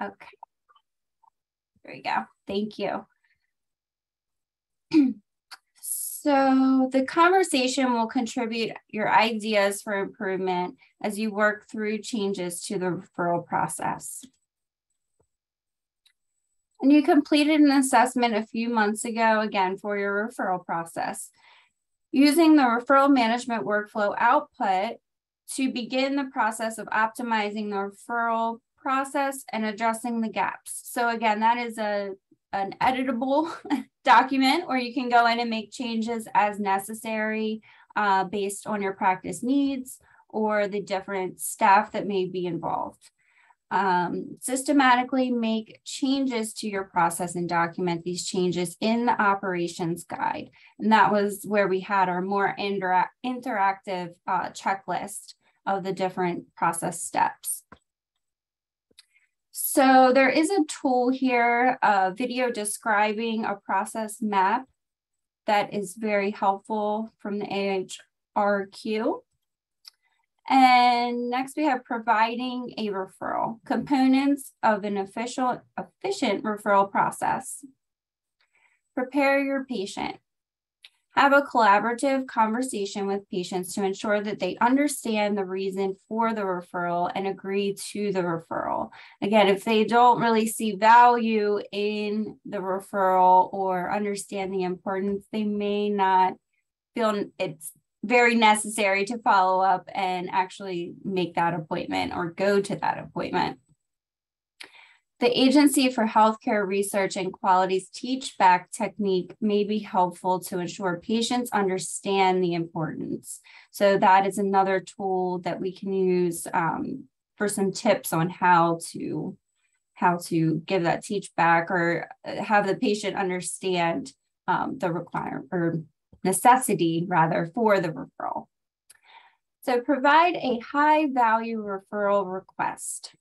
Okay. There we go. Thank you. So the conversation will contribute your ideas for improvement as you work through changes to the referral process. And you completed an assessment a few months ago, again, for your referral process. Using the referral management workflow output to begin the process of optimizing the referral process and addressing the gaps. So again, that is an editable document where you can go in and make changes as necessary based on your practice needs or the different staff that may be involved. Systematically make changes to your process and document these changes in the operations guide. And that was where we had our more interactive checklist of the different process steps. So there is a tool here, a video describing a process map that is very helpful from the AHRQ. And next we have providing a referral, components of an efficient referral process. Prepare your patient. Have a collaborative conversation with patients to ensure that they understand the reason for the referral and agree to the referral. Again, if they don't really see value in the referral or understand the importance, they may not feel it's very necessary to follow up and actually make that appointment or go to that appointment. The Agency for Healthcare Research and Quality's Teach Back technique may be helpful to ensure patients understand the importance. So that is another tool that we can use for some tips on how to give that teach back or have the patient understand the requirement or necessity rather for the referral. So provide a high value referral request.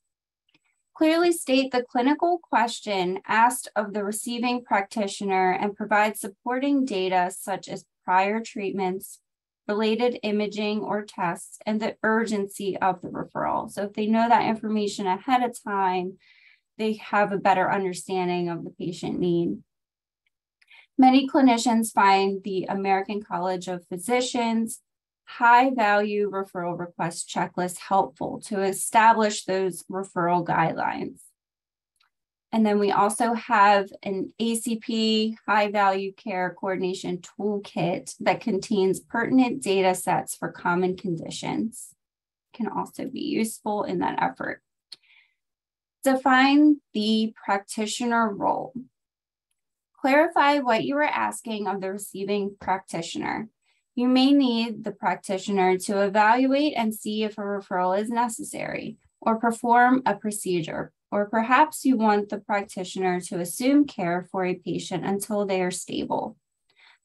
Clearly state the clinical question asked of the receiving practitioner and provide supporting data such as prior treatments, related imaging or tests, and the urgency of the referral. So if they know that information ahead of time, they have a better understanding of the patient need. Many clinicians find the American College of Physicians high-value referral request checklist helpful to establish those referral guidelines. And then we also have an ACP high-value care coordination toolkit that contains pertinent data sets for common conditions. Can also be useful in that effort. Define the practitioner role. Clarify what you are asking of the receiving practitioner. You may need the practitioner to evaluate and see if a referral is necessary or perform a procedure, or perhaps you want the practitioner to assume care for a patient until they are stable.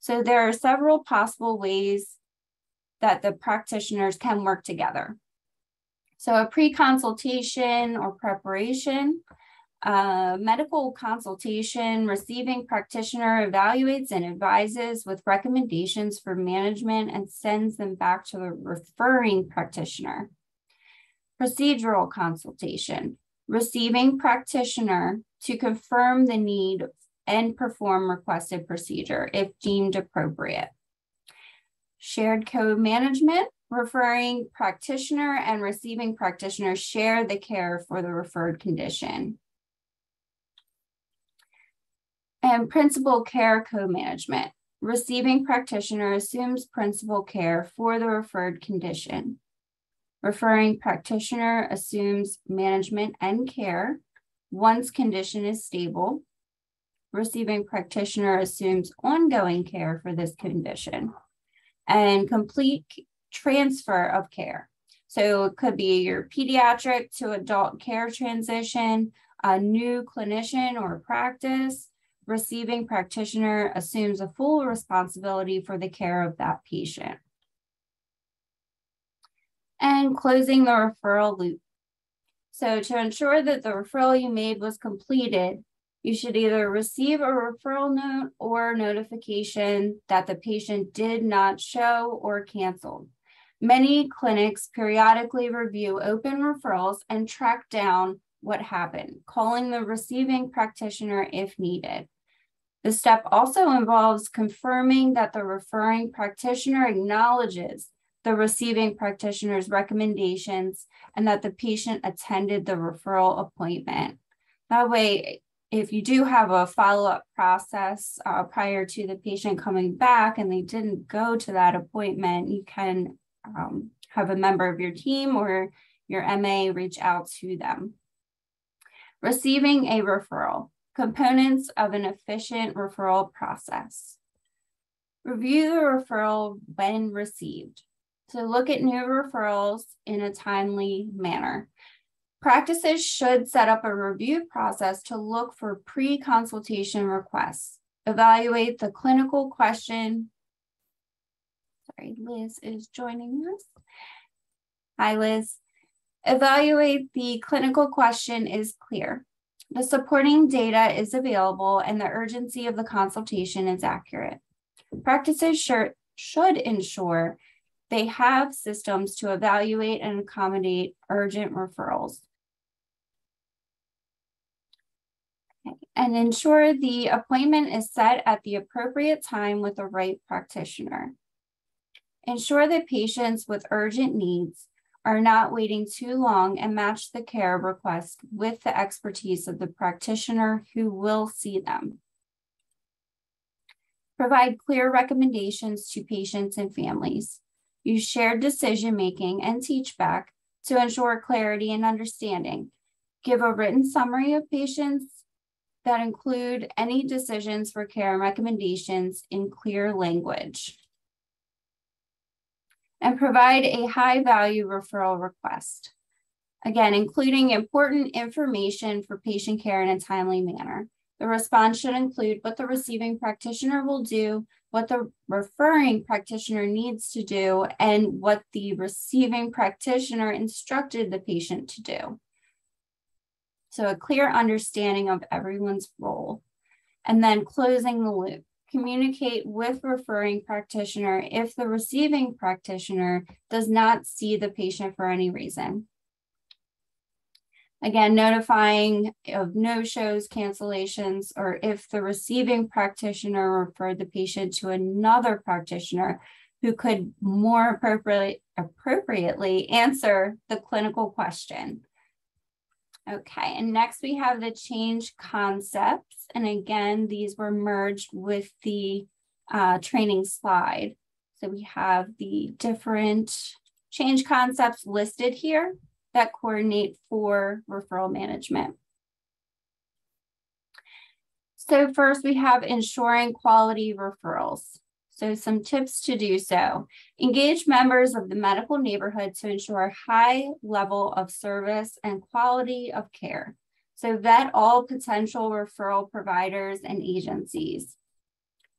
So there are several possible ways that the practitioners can work together. So a pre-consultation or preparation, medical consultation, receiving practitioner evaluates and advises with recommendations for management and sends them back to the referring practitioner. Procedural consultation, receiving practitioner to confirm the need and perform requested procedure if deemed appropriate. Shared co-management, referring practitioner and receiving practitioner share the care for the referred condition. And principal care co-management. Receiving practitioner assumes principal care for the referred condition. Referring practitioner assumes management and care once condition is stable. Receiving practitioner assumes ongoing care for this condition. And complete transfer of care. So it could be your pediatric to adult care transition, a new clinician or practice. Receiving practitioner assumes a full responsibility for the care of that patient. And closing the referral loop. So to ensure that the referral you made was completed, you should either receive a referral note or notification that the patient did not show or canceled. Many clinics periodically review open referrals and track down what happened, calling the receiving practitioner if needed. The step also involves confirming that the referring practitioner acknowledges the receiving practitioner's recommendations and that the patient attended the referral appointment. That way, if you do have a follow-up process prior to the patient coming back and they didn't go to that appointment, you can have a member of your team or your MA reach out to them. Receiving a referral. Components of an efficient referral process. Review the referral when received. So look at new referrals in a timely manner. Practices should set up a review process to look for pre-consultation requests. Evaluate the clinical question. Sorry, Liz is joining us. Hi, Liz. Evaluate the clinical question is clear. The supporting data is available and the urgency of the consultation is accurate. Practices should ensure they have systems to evaluate and accommodate urgent referrals. Okay. And ensure the appointment is set at the appropriate time with the right practitioner. Ensure that patients with urgent needs are not waiting too long and match the care request with the expertise of the practitioner who will see them. Provide clear recommendations to patients and families. Use shared decision-making and teach-back to ensure clarity and understanding. Give a written summary of patients that include any decisions for care and recommendations in clear language. And provide a high-value referral request. Again, including important information for patient care in a timely manner. The response should include what the receiving practitioner will do, what the referring practitioner needs to do, and what the receiving practitioner instructed the patient to do. So a clear understanding of everyone's role. And then closing the loop. Communicate with referring practitioner if the receiving practitioner does not see the patient for any reason. Again, notifying of no-shows, cancellations, or if the receiving practitioner referred the patient to another practitioner who could more appropriately answer the clinical question. Okay, and next we have the change concepts. And again, these were merged with the training slide. So we have the different change concepts listed here that coordinate for referral management. So first we have ensuring quality referrals. So some tips to do so. Engage members of the medical neighborhood to ensure a high level of service and quality of care. So vet all potential referral providers and agencies.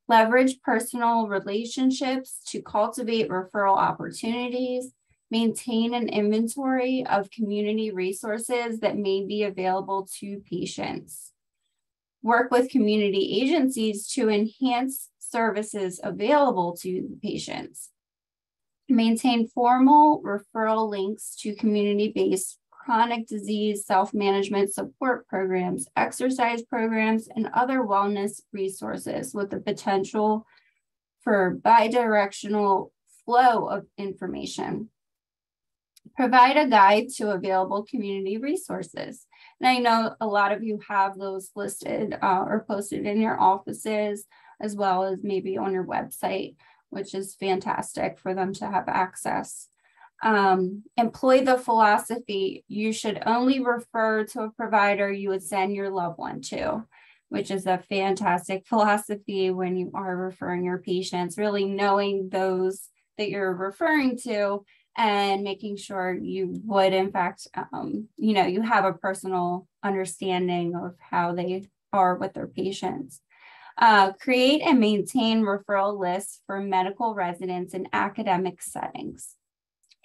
Leverage personal relationships to cultivate referral opportunities. Maintain an inventory of community resources that may be available to patients. Work with community agencies to enhance services available to the patients. Maintain formal referral links to community-based chronic disease, self-management support programs, exercise programs, and other wellness resources with the potential for bidirectional flow of information. Provide a guide to available community resources. And I know a lot of you have those listed or posted in your offices, as well as maybe on your website, which is fantastic for them to have access. Employ the philosophy, you should only refer to a provider you would send your loved one to, which is a fantastic philosophy when you are referring your patients, really knowing those that you're referring to and making sure you would, in fact, you have a personal understanding of how they are with their patients. Create and maintain referral lists for medical residents in academic settings.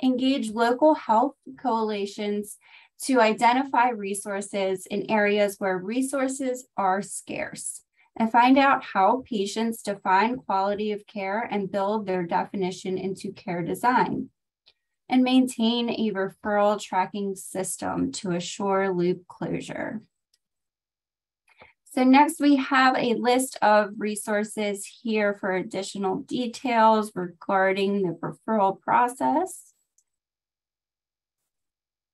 Engage local health coalitions to identify resources in areas where resources are scarce and find out how patients define quality of care and build their definition into care design. and maintain a referral tracking system to assure loop closure. So next we have a list of resources here for additional details regarding the referral process.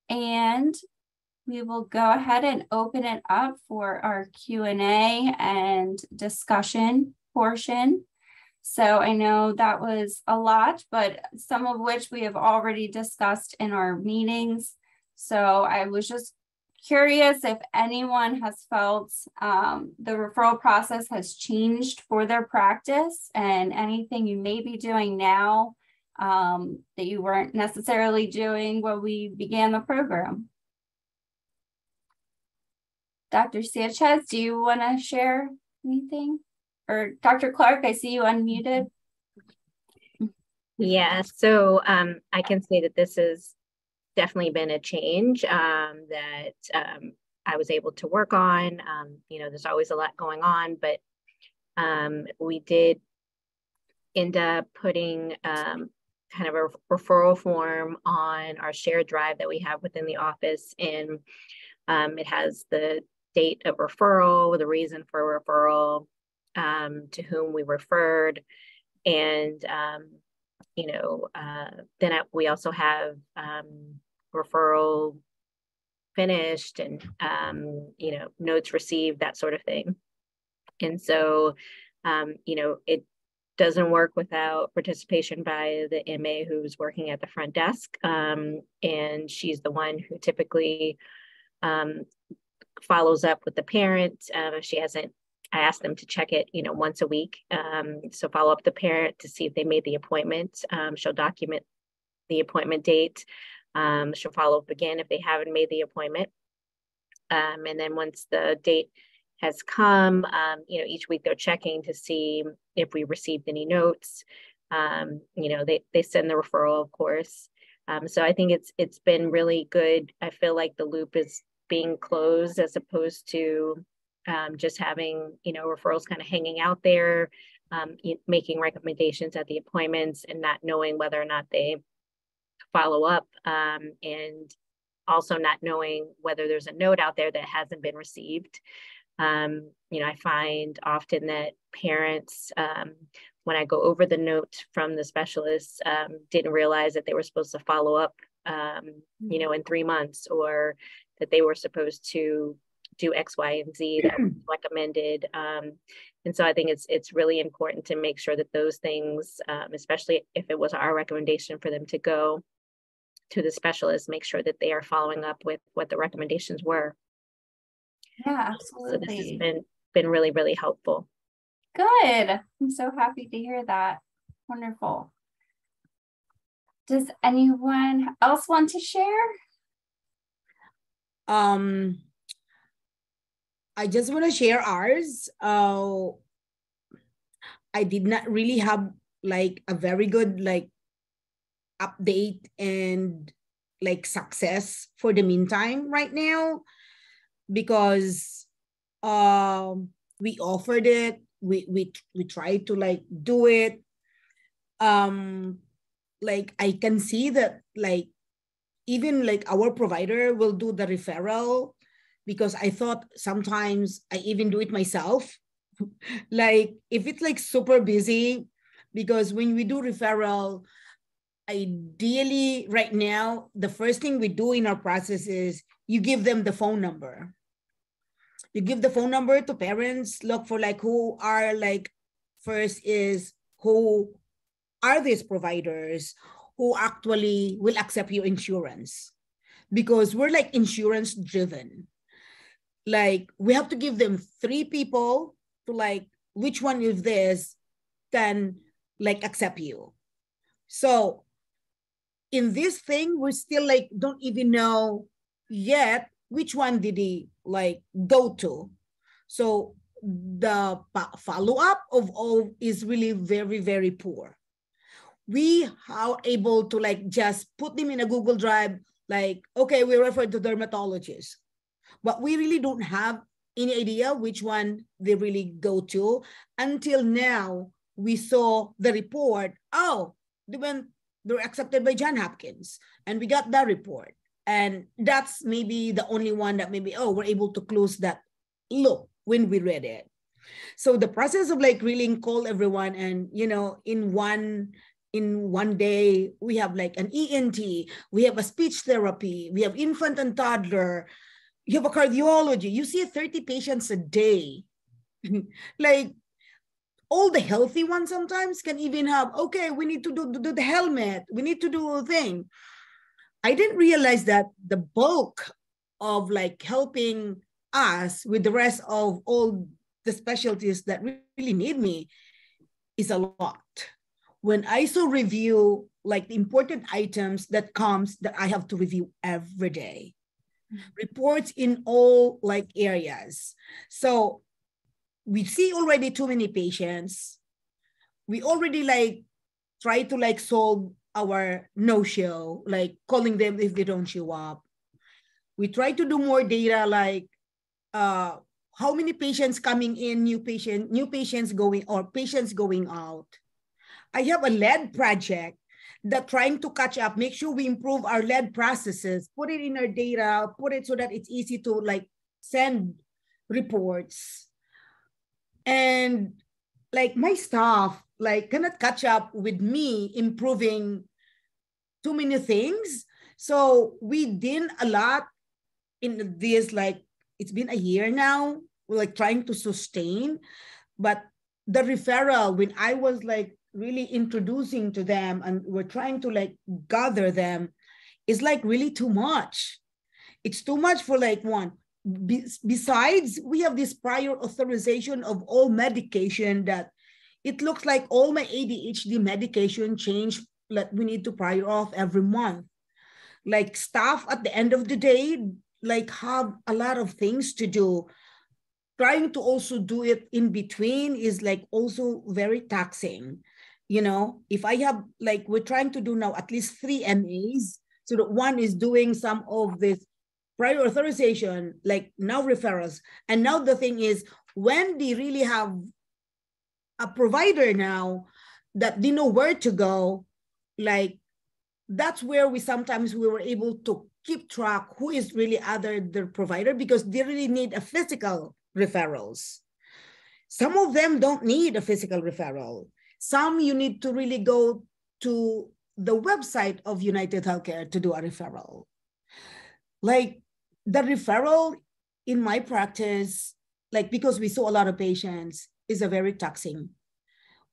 And we will go ahead and open it up for our Q&A and discussion portion. So I know that was a lot, but some of which we have already discussed in our meetings. So I was just curious if anyone has felt the referral process has changed for their practice and anything you may be doing now that you weren't necessarily doing when we began the program. Dr. Sanchez, do you want to share anything? Or Dr. Clark, I see you unmuted. Yeah, so I can say that this has definitely been a change that I was able to work on. You know, there's always a lot going on, but we did end up putting kind of a referral form on our shared drive that we have within the office. And it has the date of referral, the reason for referral, to whom we referred. And, you know, then we also have referral finished and, you know, notes received, that sort of thing. And so, you know, it doesn't work without participation by the MA who's working at the front desk. And she's the one who typically follows up with the parent. If she hasn't, I ask them to check it, you know, once a week. So follow up the parent to see if they made the appointment. She'll document the appointment date. She'll follow up again if they haven't made the appointment. And then once the date has come, you know, each week they're checking to see if we received any notes. You know, they send the referral, of course. So I think it's been really good. I feel like the loop is being closed as opposed to just having, you know, referrals kind of hanging out there, making recommendations at the appointments and not knowing whether or not they follow up, and also not knowing whether there's a note out there that hasn't been received. You know, I find often that parents, when I go over the note from the specialist, didn't realize that they were supposed to follow up, you know, in 3 months, or that they were supposed to do X, Y, and Z that was recommended. And so I think it's really important to make sure that those things, especially if it was our recommendation for them to go to the specialist, make sure that they are following up with what the recommendations were. Yeah, absolutely. So this has been really, really helpful. Good. I'm so happy to hear that. Wonderful. Does anyone else want to share? I just want to share ours. I did not really have like a very good like update and like success for the meantime right now, because we offered it, we tried to like do it. Like I can see that like even like our provider will do the referral, because I thought sometimes I even do it myself. Like if it's like super busy, because when we do referral, ideally right now, the first thing we do in our process is you give them the phone number. You give the phone number to parents, look for like who are like, first is who are these providers who actually will accept your insurance, because we're like insurance driven. Like we have to give them 3 people to like, which one of this can like accept you. So in this thing, we still like don't even know yet which one did he like go to. So the follow-up of all is really very, very poor. We are able to like just put them in a Google Drive, like, okay, we refer to dermatologists, but we really don't have any idea which one they really go to until now we saw the report. Oh, they went they're accepted by John Hopkins. And we got that report. And that's maybe the only one that maybe, oh, we're able to close that loop when we read it. So the process of like really call everyone, and in one day we have like an ENT, we have a speech therapy, we have infant and toddler, you have a cardiology, you see 30 patients a day. Like all the healthy ones sometimes can even have, okay, we need to do the helmet, we need to do a thing. I didn't realize that the bulk of like helping us with the rest of all the specialties that really need me is a lot. When I so review like the important items that I have to review every day, reports in all like areas. So we see already too many patients. We already like try to like solve our no-show, like calling them if they don't show up. We try to do more data, like how many patients coming in, new patients going, or patients going out. I have a lead project that trying to catch up, make sure we improve our lead processes, put it in our data, put it so that it's easy to like send reports. And like my staff like cannot catch up with me improving too many things. So we did a lot in this, like it's been a year now, we're like trying to sustain. But the referral, when I was like really introducing to them and we're trying to like gather them, is like really too much. It's too much for like one. Besides, we have this prior authorization of all medication that it looks like all my ADHD medication change, like we need to prior auth every month. Like staff at the end of the day, like have a lot of things to do. Trying to also do it in between is like also very taxing. If I have like, we're trying to do now at least 3 MAs, so that one is doing some of this prior authorization, like now referrals. And now the thing is, when they really have a provider now that they know where to go, like that's where we were able to keep track who is really other the provider, because they really need a physical referrals. Some of them don't need a physical referral. Some you need to really go to the website of United Healthcare to do a referral. Like the referral in my practice, like because we saw a lot of patients, is a very taxing.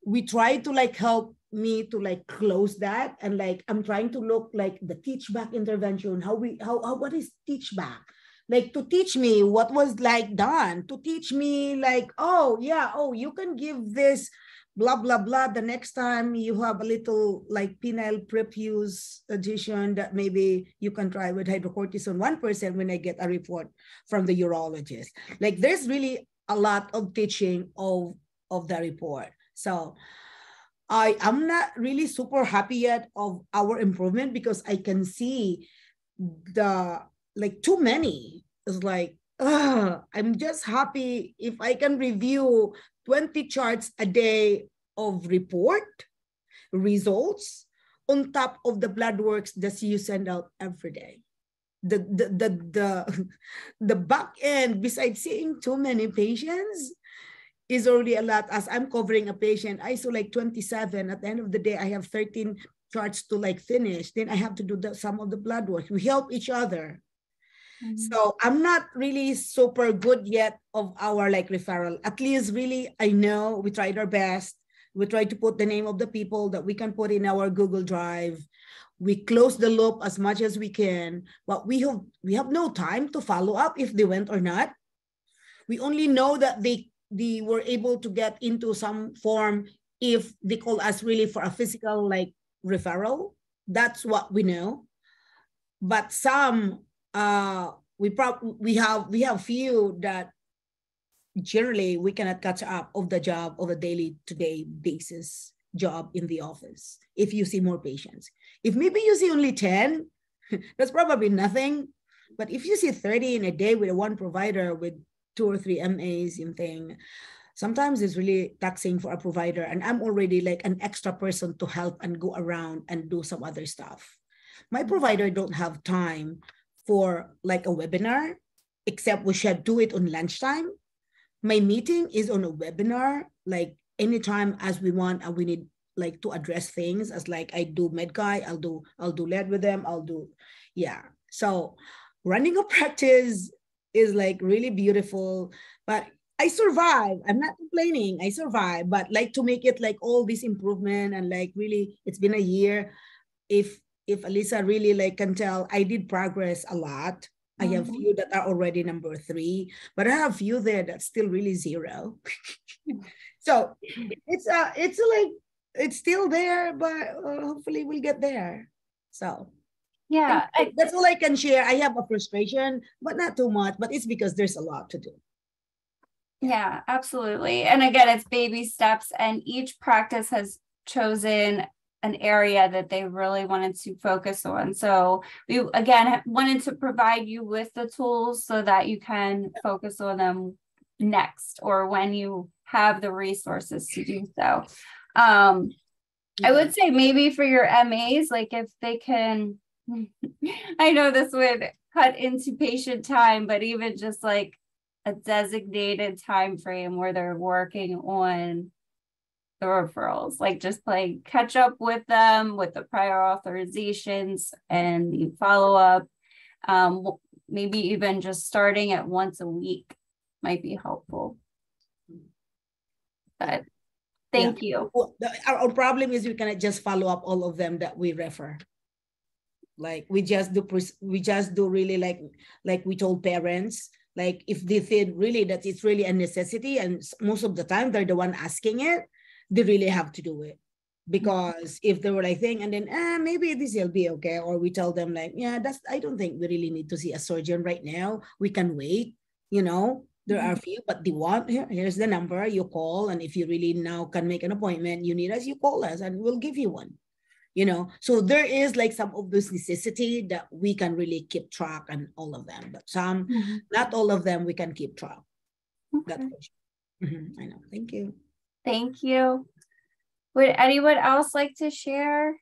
We try to like help me to like close that, and like I'm trying to look like the teach back intervention, what is teach back, like to teach me what was like done, to teach me like, oh yeah, oh you can give this blah blah blah the next time you have a little like penile prefuse addition that maybe you can try with hydrocortisone 1% when I get a report from the urologist. Like there's really a lot of teaching of the report. So I am not really super happy yet of our improvement, because I can see the like too many. It's like, I'm just happy if I can review 20 charts a day of report results on top of the blood works that you send out every day. The back end, besides seeing too many patients, is already a lot. As I'm covering a patient, I saw like 27. At the end of the day, I have 13 charts to like finish. Then I have to do some of the blood work. We help each other. Mm-hmm. So I'm not really super good yet of our like referral. At least really, I know we tried our best. We tried to put the name of the people that we can put in our Google Drive. We close the loop as much as we can, but we have no time to follow up if they went or not. We only know that they were able to get into some form if they call us really for a physical like referral. That's what we know. But some we have few that generally we cannot catch up of the job of a daily to day basis job in the office. If you see more patients, if maybe you see only 10, that's probably nothing. But if you see 30 in a day with one provider with 2 or 3 MAs and thing, sometimes it's really taxing for a provider, and I'm already like an extra person to help and go around and do some other stuff. My provider don't have time for like a webinar, except we should do it on lunchtime. My meeting is on a webinar, like anytime as we want, and we need like to address things as like I do MedGuy, I'll do lead with them, yeah. So running a practice is like really beautiful, but I survive. I'm not complaining. I survive, but like to make it like all this improvement and like really, it's been a year. If Alyssa really like can tell, I did progress a lot. I have few that are already number 3, but I have few there that's still really 0. So it's like it's still there, but hopefully we'll get there. So Yeah, that's all I can share. I have a frustration, but not too much. But it's because there's a lot to do. Yeah, absolutely. And again, it's baby steps, and each practice has chosen an area that they really wanted to focus on. So we, again, wanted to provide you with the tools so that you can focus on them next, or when you have the resources to do so. I would say maybe for your MAs, like if they can, I know this would cut into patient time, but even just like a designated time frame where they're working on the referrals, like just play catch up with them with the prior authorizations and the follow-up. Maybe even just starting at once a week might be helpful. But thank you. Well, our problem is we cannot just follow up all of them that we refer. Like we just do really like we told parents, like if they feel really that it's really a necessity, and most of the time they're the one asking it, they really have to do it. Because if they were like saying, and then maybe this will be okay, or we tell them like, yeah, I don't think we really need to see a surgeon right now, we can wait, there are a few, but here's the number, you call, and if you really now can make an appointment, you need us, you call us and we'll give you one. So there is like some of this necessity that we can really keep track, and all of them, but some, not all of them we can keep track. Okay. That's I know. Thank you. Thank you. Would anyone else like to share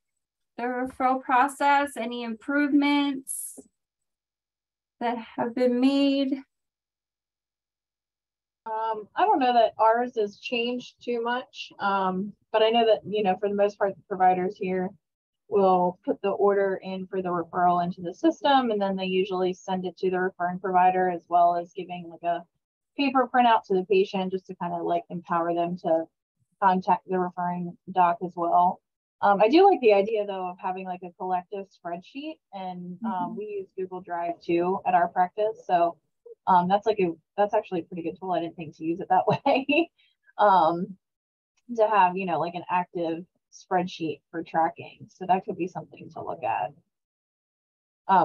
the referral process? Any improvements that have been made? I don't know that ours has changed too much, but I know that, for the most part, the providers here will put the order in for the referral into the system, and then they usually send it to the referring provider, as well as giving like a paper printout to the patient, just to kind of like empower them to contact the referring doc as well. I do like the idea though of having like a collective spreadsheet, and we use Google Drive too at our practice. So that's actually a pretty good tool. I didn't think to use it that way. To have, like an active spreadsheet for tracking. So that could be something to look at,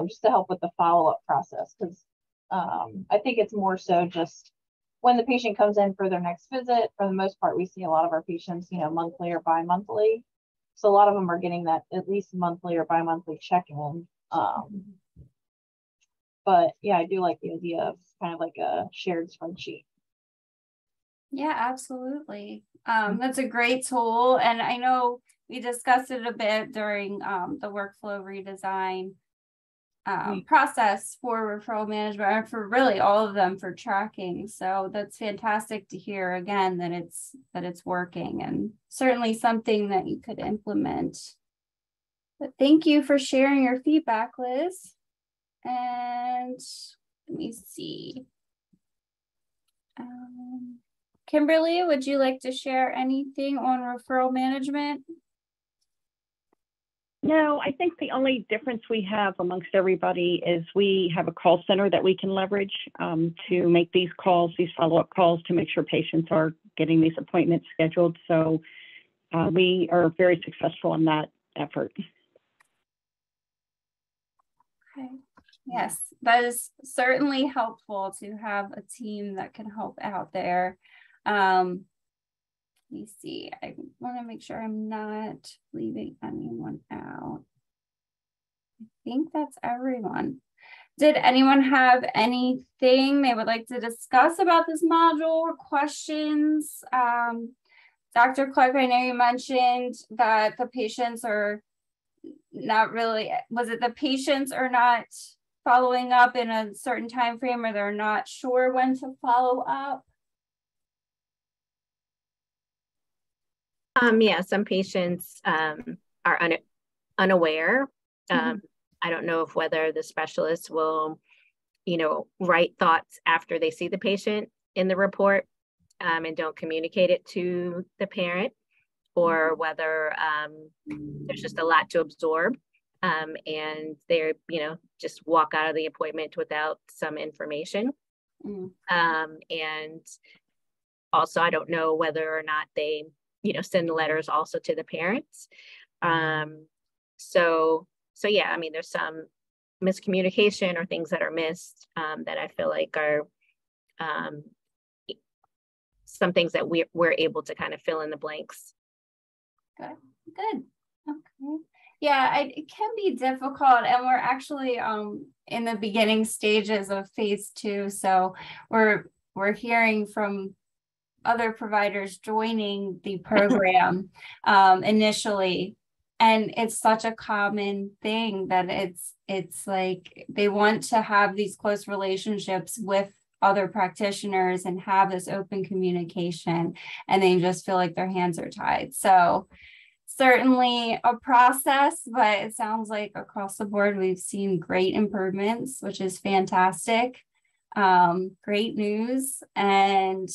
just to help with the follow-up process. Because I think it's more so just when the patient comes in for their next visit, for the most part, we see a lot of our patients, monthly or bi-monthly. So a lot of them are getting that at least monthly or bi-monthly check-in. But yeah, I do like the idea of kind of like a shared spreadsheet. Yeah, absolutely. That's a great tool. And I know we discussed it a bit during the workflow redesign process for referral management, or for really all of them for tracking. So that's fantastic to hear again that it's working, and certainly something that you could implement. But thank you for sharing your feedback, Liz. And let me see. Kimberly, would you like to share anything on referral management? No, I think the only difference we have amongst everybody is we have a call center that we can leverage to make these calls, these follow-up calls, to make sure patients are getting these appointments scheduled. So we are very successful in that effort. Okay. Yes, that is certainly helpful to have a team that can help out there. Let me see. I want to make sure I'm not leaving anyone out. I think that's everyone. Did anyone have anything they would like to discuss about this module or questions? Dr. Clark, I know you mentioned that the patients are not really, was it the patients are not following up in a certain time frame, or they're not sure when to follow up? Yeah, some patients are unaware. I don't know if whether the specialist will, write thoughts after they see the patient in the report and don't communicate it to the parent, or whether there's just a lot to absorb and they're, just walk out of the appointment without some information. And also, I don't know whether or not they, send letters also to the parents. So yeah, I mean, there's some miscommunication or things that are missed that I feel like are some things that we're able to kind of fill in the blanks. Good. Okay. Yeah, it can be difficult, and we're actually in the beginning stages of phase 2. So we're hearing from other providers joining the program initially. And it's such a common thing that it's like they want to have these close relationships with other practitioners and have this open communication, and they just feel like their hands are tied. So certainly a process, but it sounds like across the board we've seen great improvements, which is fantastic. Great news. And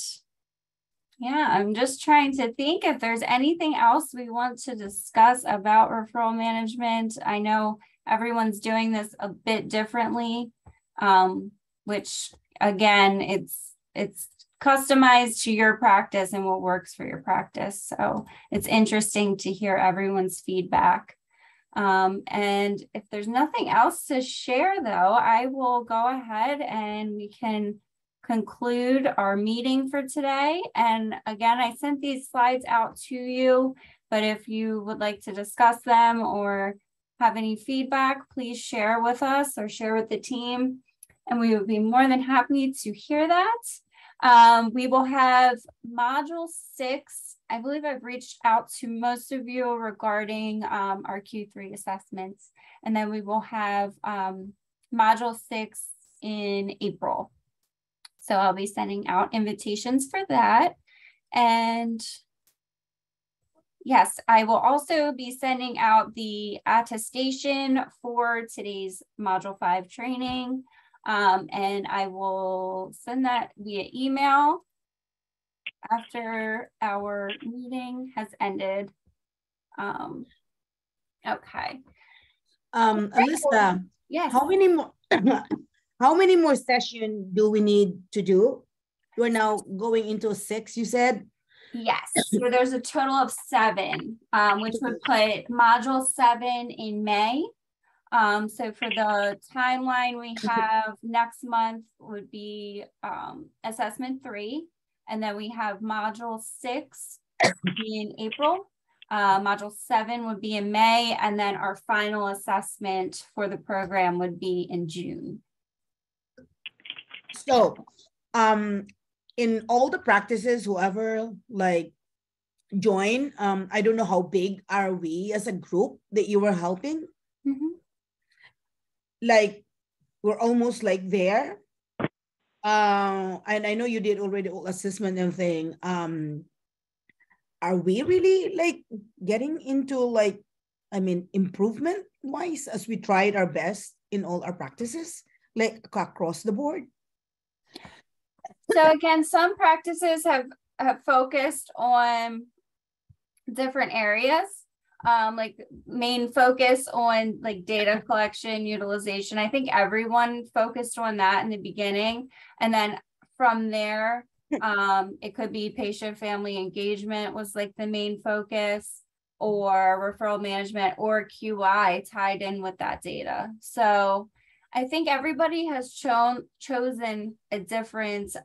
yeah, I'm just trying to think if there's anything else we want to discuss about referral management. I know everyone's doing this a bit differently, which again, it's customized to your practice and what works for your practice. So it's interesting to hear everyone's feedback. And if there's nothing else to share, though, I will go ahead and we can conclude our meeting for today. And again, I sent these slides out to you, but if you would like to discuss them or have any feedback, please share with us or share with the team, and we would be more than happy to hear that. We will have module 6. I believe I've reached out to most of you regarding our Q3 assessments, and then we will have module 6 in April. So I'll be sending out invitations for that. And yes, I will also be sending out the attestation for today's module 5 training. And I will send that via email after our meeting has ended. Okay. Alyssa, yes. How many more sessions do we need to do? We're now going into 6, you said? Yes, so there's a total of 7, which would put module 7 in May. So for the timeline we have next month would be assessment 3, and then we have module 6 in April. Module 7 would be in May, and then our final assessment for the program would be in June. So, in all the practices, whoever like join, I don't know how big are we as a group that you were helping? Like, we're almost like there. And I know you did already all assessment and thing. Are we really like getting into like, I mean, improvement wise as we tried our best in all our practices, like across the board? So again, some practices have focused on different areas, like main focus on like data collection, utilization. I think everyone focused on that in the beginning. And then from there, it could be patient family engagement was like the main focus, or referral management or QI tied in with that data. So I think everybody has chosen a different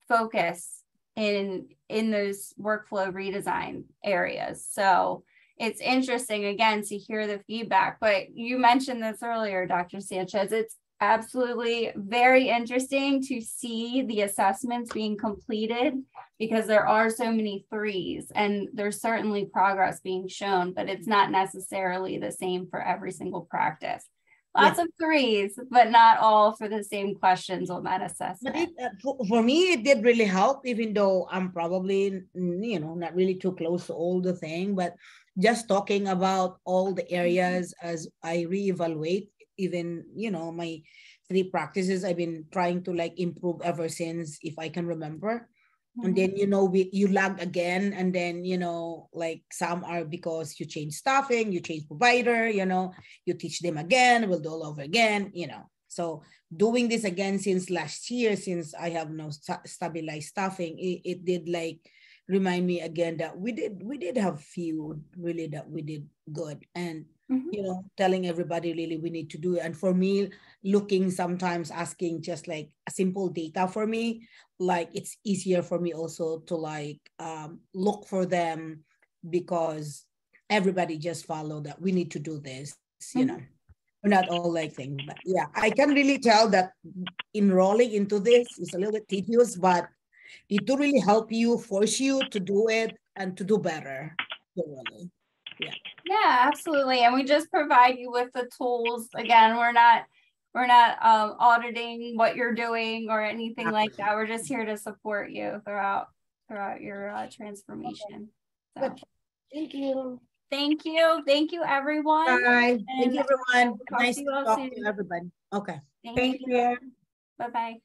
focus in those workflow redesign areas. So it's interesting again to hear the feedback. But you mentioned this earlier, Dr. Sanchez. absolutely very interesting to see the assessments being completed, because there are so many 3s and there's certainly progress being shown, but it's not necessarily the same for every single practice. Lots of 3s, but not all for the same questions on that assessment. But for me, it did really help, even though I'm probably, not really too close to all the thing, but just talking about all the areas as I reevaluate, even, my 3 practices I've been trying to like improve ever since, if I can remember. And then, you lag again. And then, like some are because you change staffing, you change provider, you teach them again, we'll do all over again, So doing this again since last year, since I have no stabilized staffing, it did like remind me again that we did have few really that we did good. And telling everybody really we need to do it. And for me, looking sometimes asking just like a simple data for me, like it's easier for me also to like look for them, because everybody just follow that we need to do this, we're not all like things. But yeah, I can really tell that enrolling into this is a little bit tedious, but it will really help you, force you to do it and to do better. Really. Yeah, absolutely. And we just provide you with the tools. Again, we're not auditing what you're doing or anything like that. We're just here to support you throughout your transformation. So. Thank you. Thank you. Thank you, everyone. Bye. Thank you, everyone. Nice to talk to you all soon. To everybody. Okay. Thank you. you. Bye-bye.